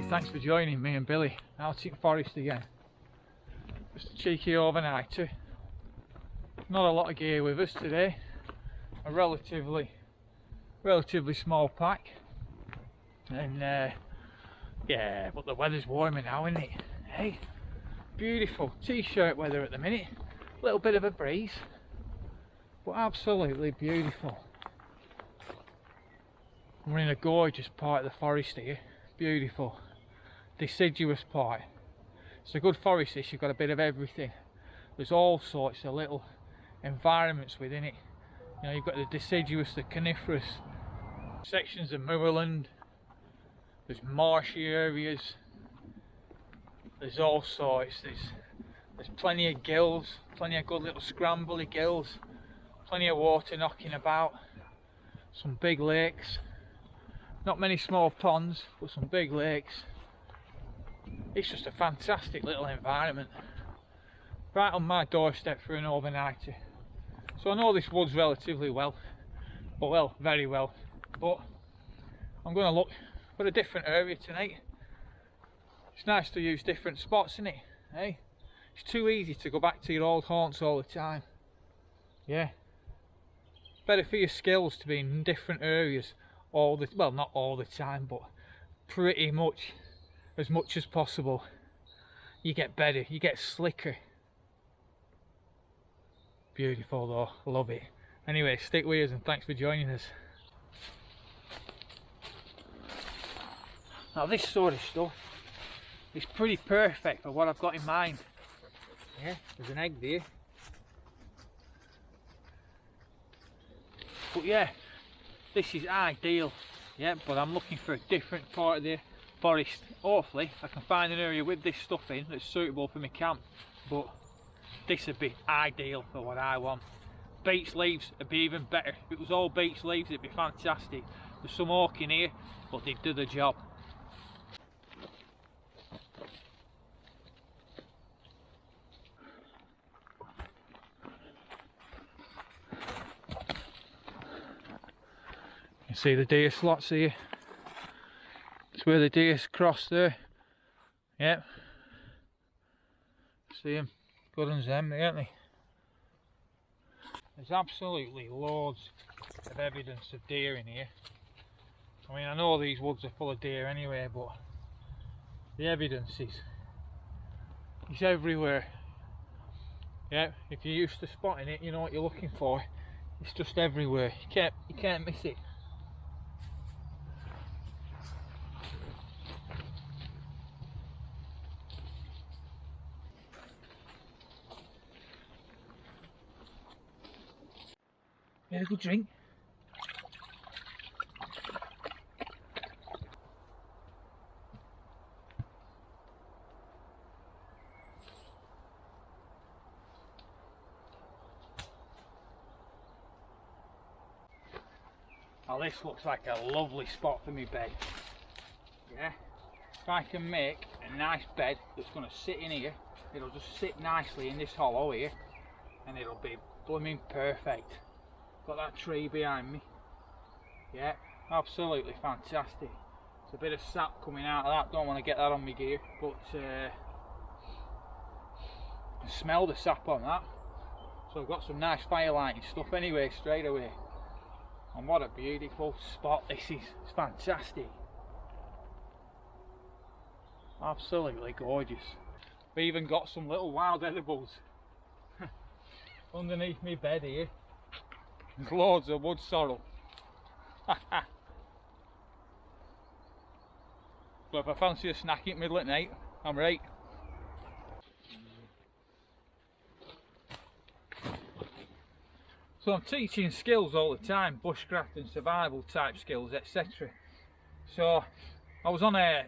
thanks for joining me and Billy out in forest again. Just a cheeky overnighter. Not a lot of gear with us today. A relatively small pack. And yeah, but the weather's warmer now, isn't it? Hey, beautiful t-shirt weather at the minute. A little bit of a breeze, but absolutely beautiful. We're in a gorgeous part of the forest here. Beautiful, deciduous part. It's a good forest this. You've got a bit of everything. There's all sorts of little environments within it. You know, you've got the deciduous, the coniferous sections of moorland. There's marshy areas. There's all sorts. There's plenty of gills, plenty of good little scrambly gills, plenty of water knocking about. Some big lakes. Not many small ponds, but some big lakes. It's just a fantastic little environment. Right on my doorstep for an overnighter. So I know this woods relatively well, but well, very well. But I'm going to look for a different area tonight. It's nice to use different spots, isn't it? Hey? It's too easy to go back to your old haunts all the time. Yeah. Better for your skills to be in different areas. Well, not all the time, but pretty much as possible. You get better, you get slicker. Beautiful though, love it. Anyway, stick with us and thanks for joining us. Now this sort of stuff is pretty perfect for what I've got in mind. Yeah, there's an egg there. But yeah, this is ideal, yeah, but I'm looking for a different part of the forest. Hopefully I can find an area with this stuff in that's suitable for my camp, but this would be ideal for what I want. Beech leaves would be even better. If it was all beech leaves, it'd be fantastic. There's some oak in here, but they'd do the job. See the deer slots here. It's where the deers cross there. Yep. See them? Good ones them, aren't they? There's absolutely loads of evidence of deer in here. I mean, I know these woods are full of deer anyway, but the evidence is everywhere. Yeah, if you're used to spotting it, you know what you're looking for. It's just everywhere. You can't miss it. You had a good drink? Now this looks like a lovely spot for me bed. Yeah, if I can make a nice bed that's going to sit in here, it'll just sit nicely in this hollow here and it'll be blooming perfect. Got that tree behind me. Yeah, absolutely fantastic. It's a bit of sap coming out of that, don't want to get that on my gear, but I can smell the sap on that. So I've got some nice fire lighting stuff anyway straight away. And what a beautiful spot this is. It's fantastic. Absolutely gorgeous. We even got some little wild edibles underneath my bed here. There's loads of wood sorrel. But if I fancy a snack in the middle at night, I'm right. So I'm teaching skills all the time, bushcraft and survival type skills, etc. So I was on a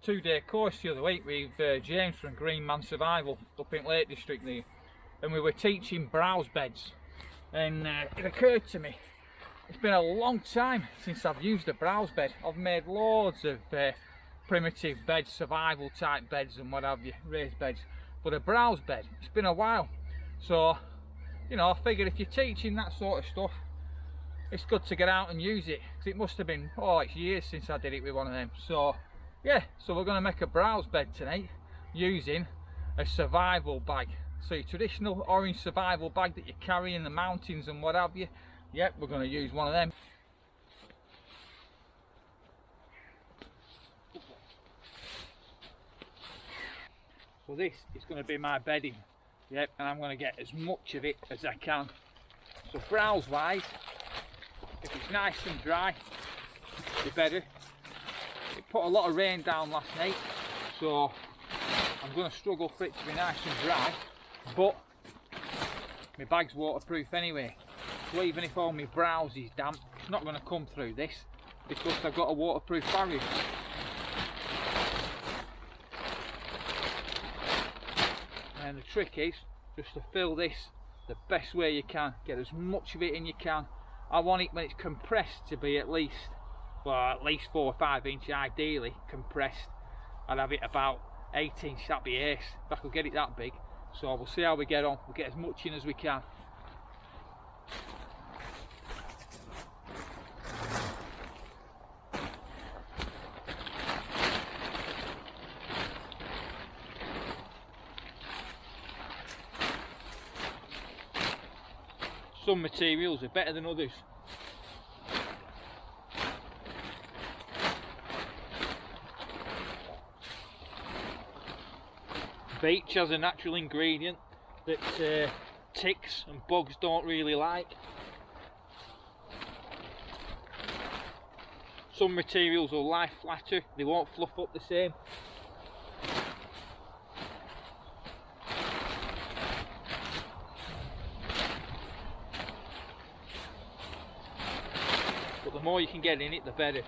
2-day course the other week with James from Green Man Survival up in Lake District there, and we were teaching browse beds. And it occurred to me, it's been a long time since I've used a browse bed. I've made loads of primitive beds, survival type beds and what have you, raised beds, but a browse bed, it's been a while. So, you know, I figured if you're teaching that sort of stuff, it's good to get out and use it, because it must have been, oh, it's years since I did it with one of them. So yeah, so we're going to make a browse bed tonight using a survival bag. So your traditional orange survival bag that you carry in the mountains and what have you. Yep, we're going to use one of them. So this is going to be my bedding. Yep, and I'm going to get as much of it as I can. So browse wise, if it's nice and dry, the better. It put a lot of rain down last night, so I'm going to struggle for it to be nice and dry, but my bag's waterproof anyway, so even if all my browse is damp, it's not going to come through this because I've got a waterproof barrier. And the trick is just to fill this the best way you can, get as much of it in you can. I want it when it's compressed to be at least 4 or 5 inch, ideally compressed. I'd have it about 8 inch, that'd be ace if I could get it that big. So we'll see how we get on. We'll get as much in as we can. Some materials are better than others. Beech has a natural ingredient that ticks and bugs don't really like. Some materials will lie flatter, they won't fluff up the same. But the more you can get in it, the better.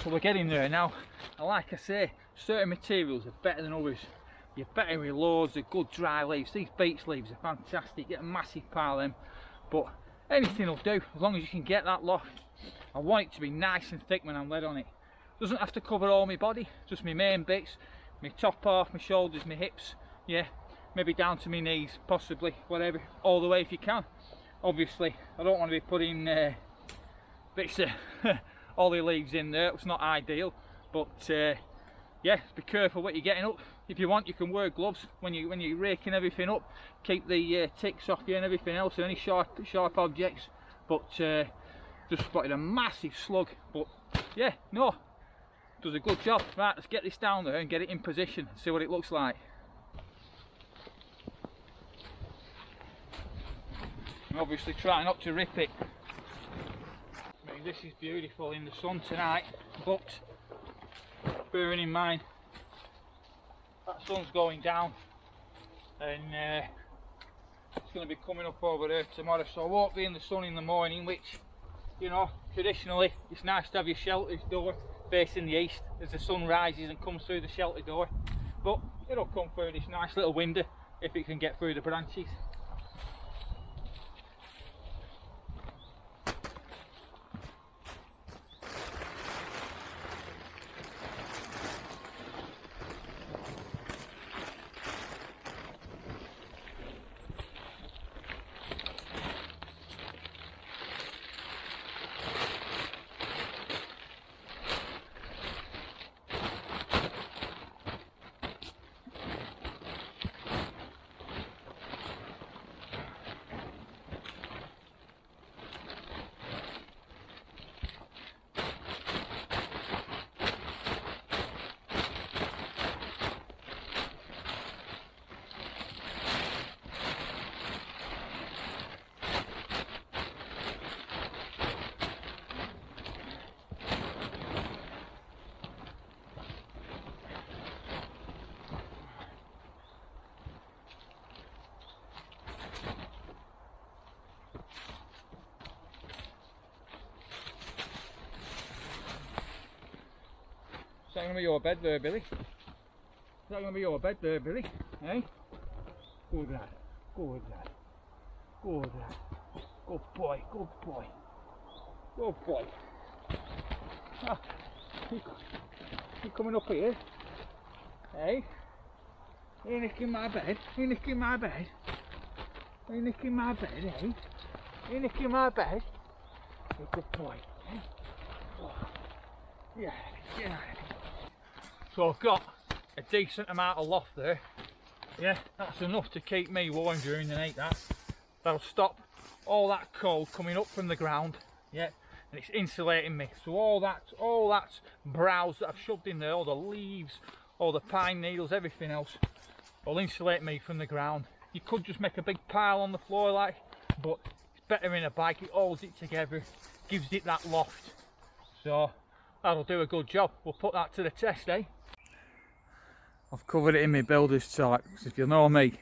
So we're getting there now, and like I say, certain materials are better than others. You're better with loads of good dry leaves. These beech leaves are fantastic, get a massive pile of them, but anything will do as long as you can get that lot. I want it to be nice and thick when I'm laid on it. Doesn't have to cover all my body, just my main bits, my top half, my shoulders, my hips, yeah, maybe down to my knees, possibly, whatever, all the way if you can. Obviously I don't want to be putting bits of holly leaves in there, it's not ideal, but yeah, be careful what you're getting up. If you want, you can wear gloves when you're raking everything up, keep the ticks off you and everything else, and any sharp objects. But just spotted a massive slug, but yeah, no, does a good job. Right, let's get this down there and get it in position and see what it looks like. And obviously try not to rip it. I mean, this is beautiful in the sun tonight, but bearing in mind that sun's going down and it's going to be coming up over there tomorrow, so I won't be in the sun in the morning, which, you know, traditionally it's nice to have your shelter door facing the east as the sun rises and comes through the shelter door, but it'll come through this nice little window if it can get through the branches. that gonna be your bed there, Billy? Is that gonna be your bed there, Billy? Eh? Good lad. Good lad. Good lad. Good boy. Good boy. Good boy. Ah, you coming up here? Hey? Are you nicking my bed? Are you nicking my bed? Are you nicking my bed, eh? Are you nicking my bed? You're a good boy. Eh? Oh. Yeah, yeah. So I've got a decent amount of loft there. Yeah, that's enough to keep me warm during the night. That'll stop all that cold coming up from the ground. Yeah, and it's insulating me. So all that browse that I've shoved in there, all the leaves, all the pine needles, everything else, will insulate me from the ground. You could just make a big pile on the floor, like, but it's better in a bag. It holds it together, gives it that loft. So that'll do a good job. We'll put that to the test, eh? I've covered it in my builder's type, because if you know me,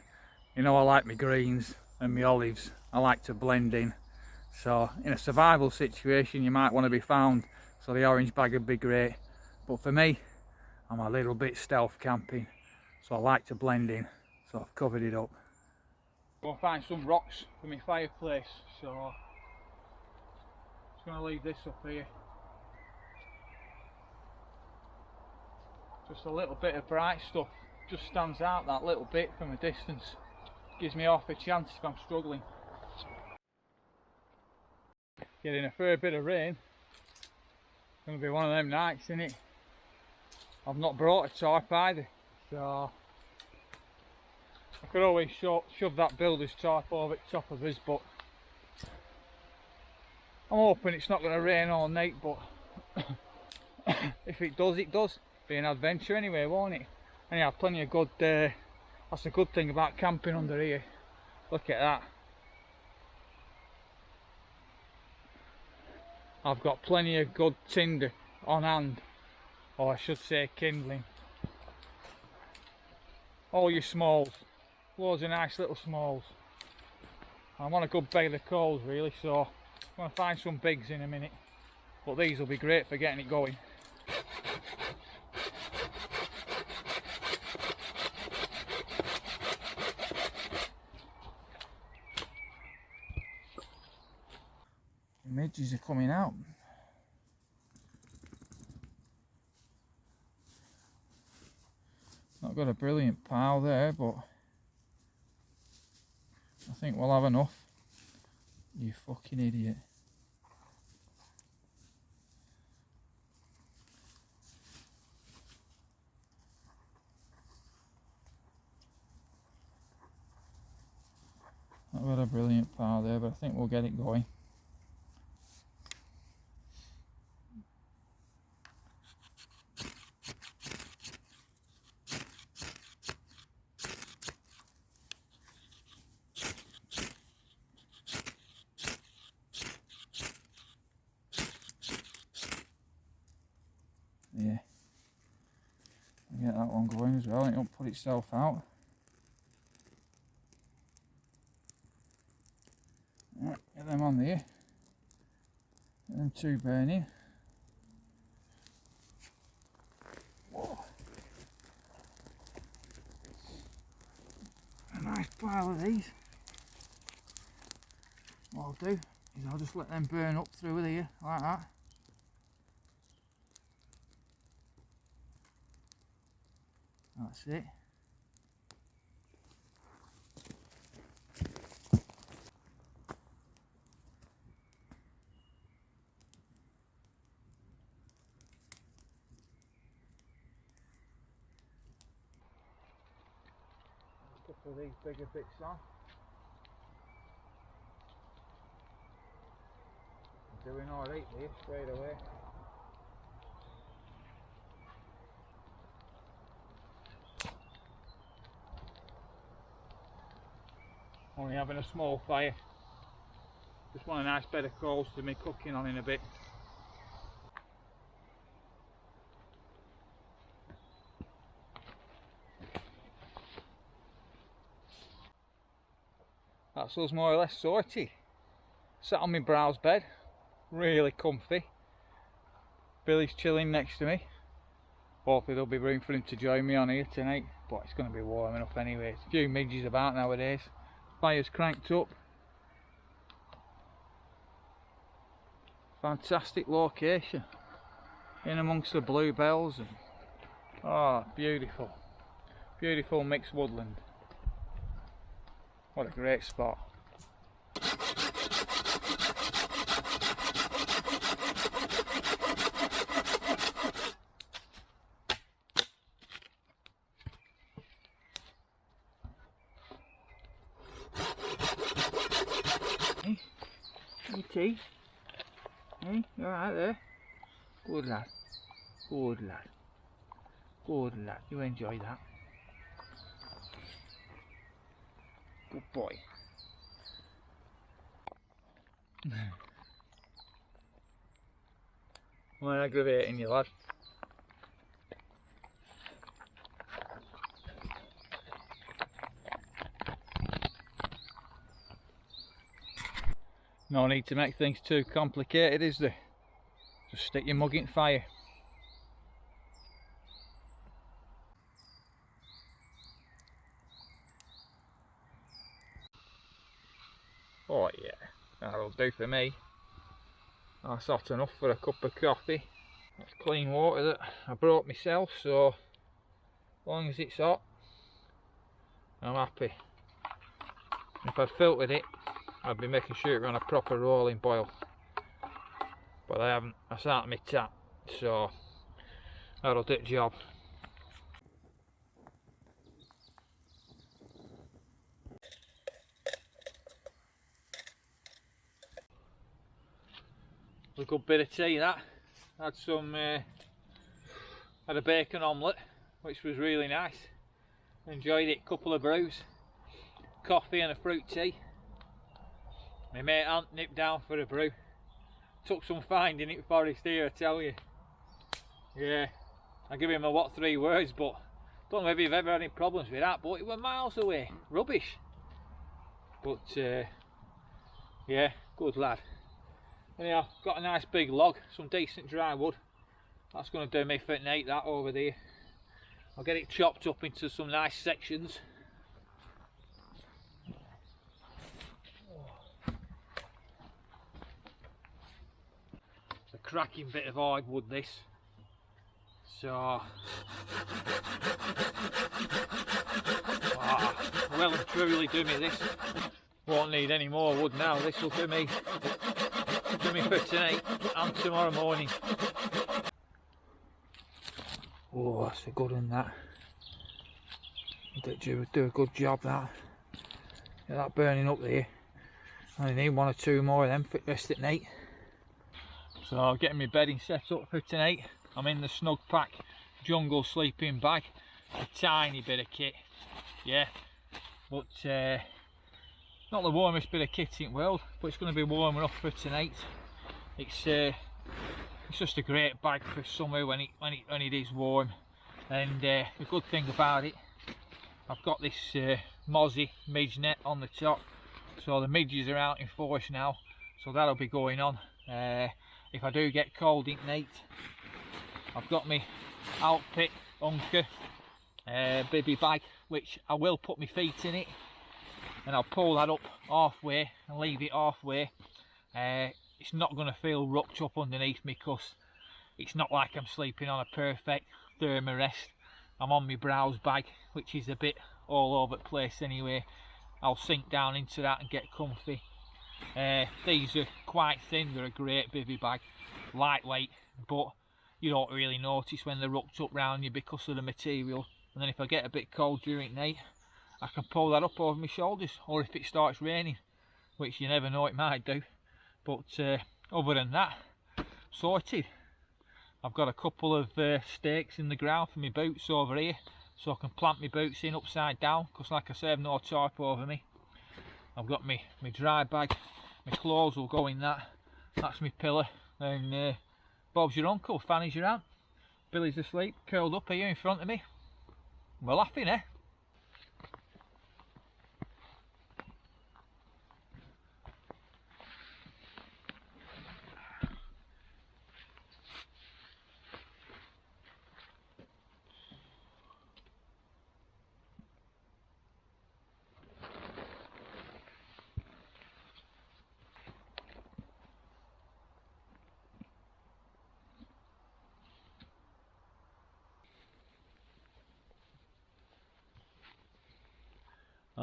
you know I like my greens and my olives. I like to blend in. So in a survival situation you might want to be found, so the orange bag would be great. But for me, I'm a little bit stealth camping, so I like to blend in. So I've covered it up. Go find some rocks for my fireplace, so I'm just going to leave this up here. Just a little bit of bright stuff, just stands out that little bit from a distance. Gives me half a chance if I'm struggling. Getting a fair bit of rain. Going to be one of them nights, isn't it? I've not brought a tarp either, so I could always shove that builder's tarp over the top of us, but I'm hoping it's not going to rain all night, but if it does, it does. Be an adventure anyway, won't it? And you have plenty of good, that's a good thing about camping under here. Look at that. I've got plenty of good tinder on hand, or I should say kindling. All your smalls, loads of nice little smalls. I'm on a good bed of the coals really, so I'm going to find some bigs in a minute, but these will be great for getting it going. The midges are coming out. Not got a brilliant pile there, but I think we'll have enough. You fucking idiot. Not got a brilliant pile there, but I think we'll get it going. Yeah, get that one going as well. It won't put itself out. Right, get them on there. Get them two burning. Whoa. A nice pile of these. What I'll do is I'll just let them burn up through here like that. That's it. A couple of these bigger bits on. I'm doing alright here straight away. Only having a small fire. Just want a nice bed of coals to be cooking on in a bit. That's us more or less sorted. Sat on my browse bed, really comfy. Billy's chilling next to me. Hopefully there'll be room for him to join me on here tonight, but it's going to be warming up anyway. There's a few midges about nowadays. Fire's cranked up. Fantastic location. In amongst the bluebells and oh, beautiful. Beautiful mixed woodland. What a great spot. Hey, you tea? Hey, you alright there? Good lad. Good lad. Good lad. You enjoy that. Good boy. I'm aggravating you, lad. No need to make things too complicated, is there? Just stick your mug in fire. Oh yeah, that'll do for me. That's hot enough for a cup of coffee. That's clean water that I brought myself, so as long as it's hot, I'm happy. If I'd filtered it, I'd be making sure it ran a proper rolling boil. But I haven't, that's out of my tap, so that'll do the job. A good bit of tea that. Had some, had a bacon omelette, which was really nice. Enjoyed it, couple of brews, coffee and a fruit tea. My mate Ant nipped down for a brew. Took some finding it forest here, I tell you. Yeah, I give him a what 3 words, but don't know if you've ever had any problems with that, but it were miles away. Rubbish. But yeah, good lad. Anyhow, got a nice big log, some decent dry wood. That's going to do me for tonight, that over there. I'll get it chopped up into some nice sections. It's a cracking bit of hardwood this. So well and truly do me this. Won't need any more wood now. This will do me for tonight and tomorrow morning. Oh, that's a good one that. Did you do a good job that? Get that burning up there. I only need 1 or 2 more of them for the rest at night. So I'm getting my bedding set up for tonight. I'm in the Snug Pack jungle sleeping bag. A tiny bit of kit, yeah, but not the warmest bit of kit in the world, but it's going to be warm enough for tonight. It's just a great bag for summer when it is warm. And the good thing about it, I've got this mozzie midge net on the top, so the midges are out in force now, so that'll be going on. If I do get cold at night, I've got my outfit Unker bibby bag, which I will put my feet in it, and I'll pull that up halfway and leave it halfway. It's not going to feel rocked up underneath me, because it's not like I'm sleeping on a perfect thermarest. I'm on my browse bag, which is a bit all over the place anyway. I'll sink down into that and get comfy. These are quite thin, they're a great bivvy bag, lightweight, but you don't really notice when they're rocked up round you because of the material. And then if I get a bit cold during the night, I can pull that up over my shoulders, or if it starts raining, which you never know, it might do. But other than that, sorted. I've got a couple of stakes in the ground for my boots over here, so I can plant my boots in upside down, because like I say, I've no tarp over me. I've got my dry bag, my clothes will go in that, that's my pillow, and Bob's your uncle, Fanny's your aunt, Billy's asleep, curled up here in front of me. We're laughing, eh?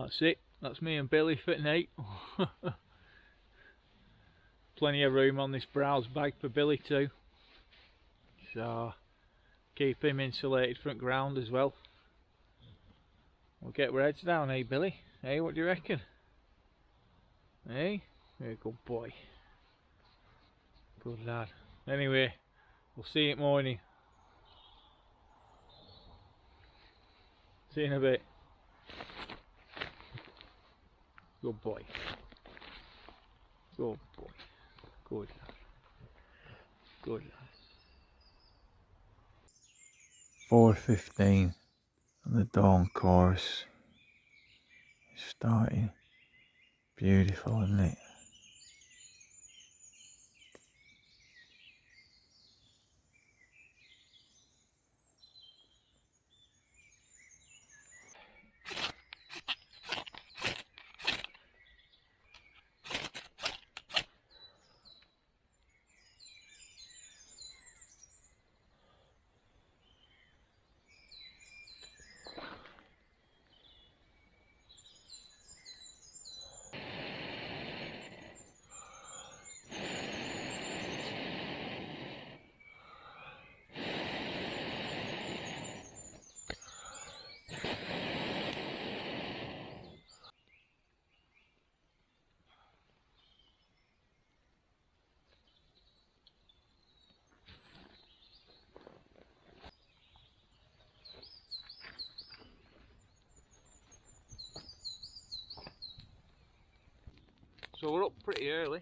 That's it, that's me and Billy for tonight. Plenty of room on this browse bag for Billy too, so keep him insulated front ground as well. We'll get our heads down, eh Billy? Hey, what do you reckon? Hey, you're a good boy. Good lad. Anyway, we'll see you in the morning. See you in a bit. Good boy. Good boy. Good lad. Good lad. 4:15 and the dawn chorus is starting. Beautiful, isn't it? So we're up pretty early,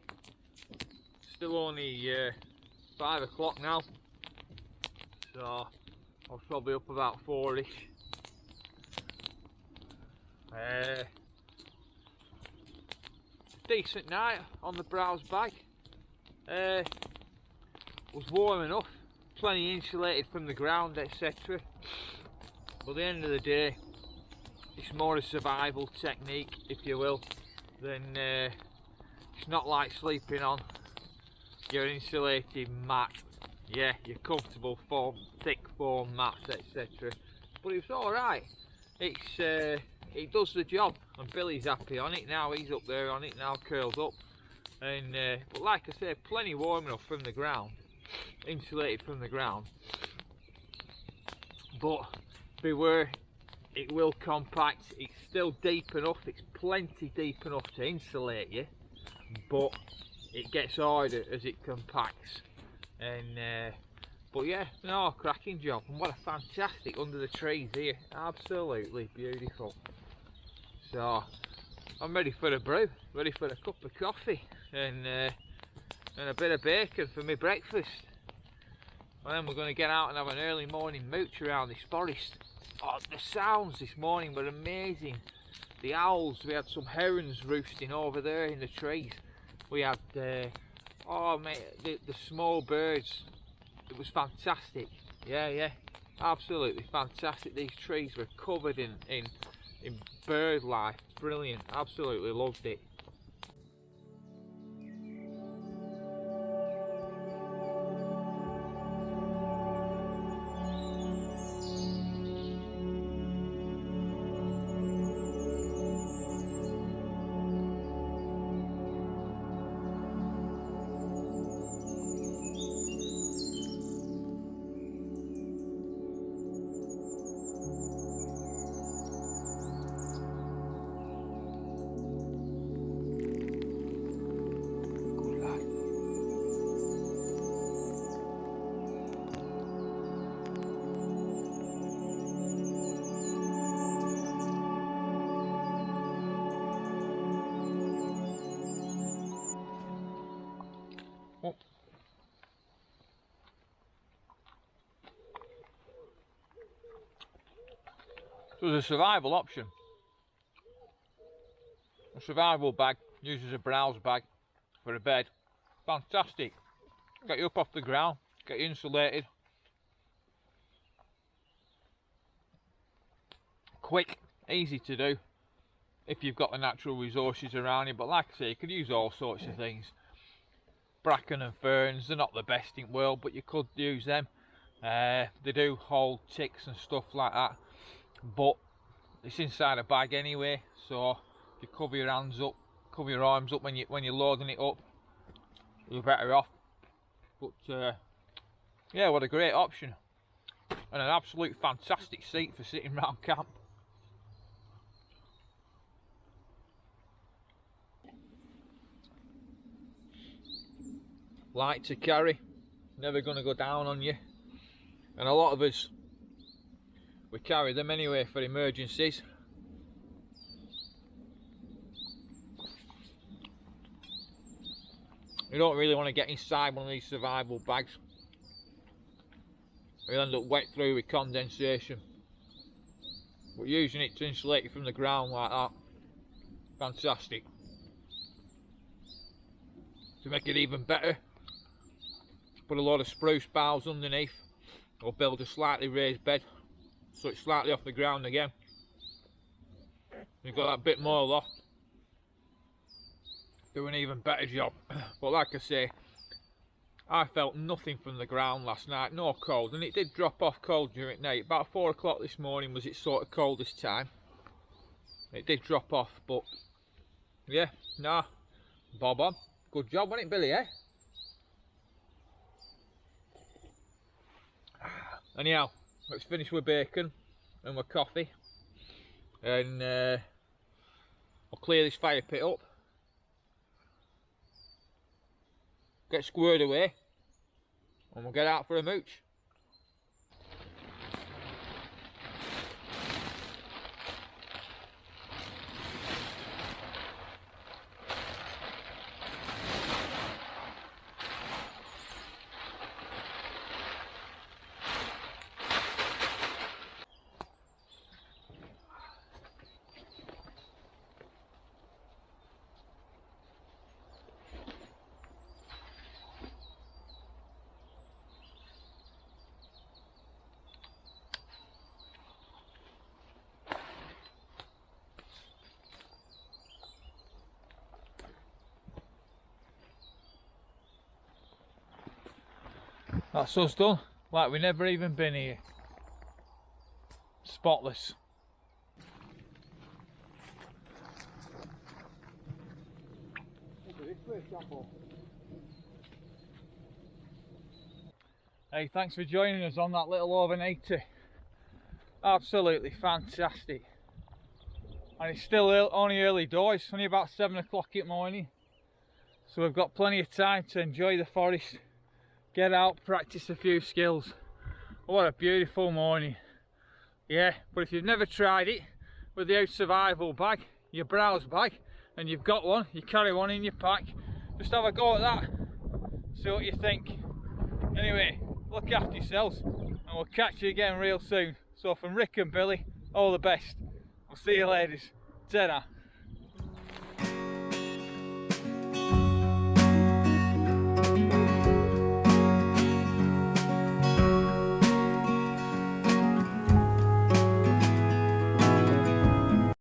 still only 5 o'clock now, so I was probably up about 4ish. Decent night on the browse bag, was warm enough, plenty insulated from the ground etc, but at the end of the day it's more a survival technique, if you will, than it's not like sleeping on your insulated mat. Yeah, your comfortable foam, thick foam mats etc, but it's alright. It does the job and Billy's happy on it now. He's up there on it now, curled up, and but like I said, plenty warm enough from the ground, insulated from the ground, but beware, it will compact. It's still deep enough, it's plenty deep enough to insulate you, but it gets harder as it compacts. And but yeah, no, cracking job, and what a fantastic under the trees here, absolutely beautiful. So I'm ready for a brew, ready for a cup of coffee and a bit of bacon for my breakfast, and then we're going to get out and have an early morning mooch around this forest. Oh, the sounds this morning were amazing. The owls, we had some herons roosting over there in the trees. We had oh mate, the small birds, it was fantastic. Yeah, absolutely fantastic. These trees were covered in bird life, brilliant, absolutely loved it. So there's a survival option. A survival bag uses a browse bag for a bed. Fantastic. Get you up off the ground, get you insulated. Quick, easy to do if you've got the natural resources around you, but like I say, you could use all sorts of things. Bracken and ferns, they're not the best in the world, but you could use them. They do hold ticks and stuff like that, but it's inside a bag anyway, so if you cover your hands up, cover your arms up when you're loading it up, you're better off. But yeah, what a great option, and an absolute fantastic seat for sitting round camp. Light to carry, never going to go down on you, and a lot of us, we carry them anyway for emergencies. You don't really want to get inside one of these survival bags. You'll end up wet through with condensation. But using it to insulate you from the ground like that, fantastic. To make it even better, put a load of spruce boughs underneath, or build a slightly raised bed so it's slightly off the ground again. You've got that bit more loft, do an even better job. But like I say, I felt nothing from the ground last night, no cold, and it did drop off cold during night. About 4 o'clock this morning was its sort of coldest time. It did drop off, but yeah, nah, bob on. Good job, wasn't it, Billy, eh? Anyhow, let's finish with bacon and with coffee, and I'll clear this fire pit up, get squared away, and we'll get out for a mooch. That's us done, like we never even been here. Spotless. Hey, thanks for joining us on that little overnighter. Absolutely fantastic. And it's still only early doors, only about 7 o'clock in the morning. So we've got plenty of time to enjoy the forest. Get out, practice a few skills. What a beautiful morning. Yeah, but if you've never tried it with the survival bag, your browse bag, and you've got one, you carry one in your pack, just have a go at that. See what you think. Anyway, look after yourselves, and we'll catch you again real soon. So from Rick and Billy, all the best. I'll see you ladies. Ta-da.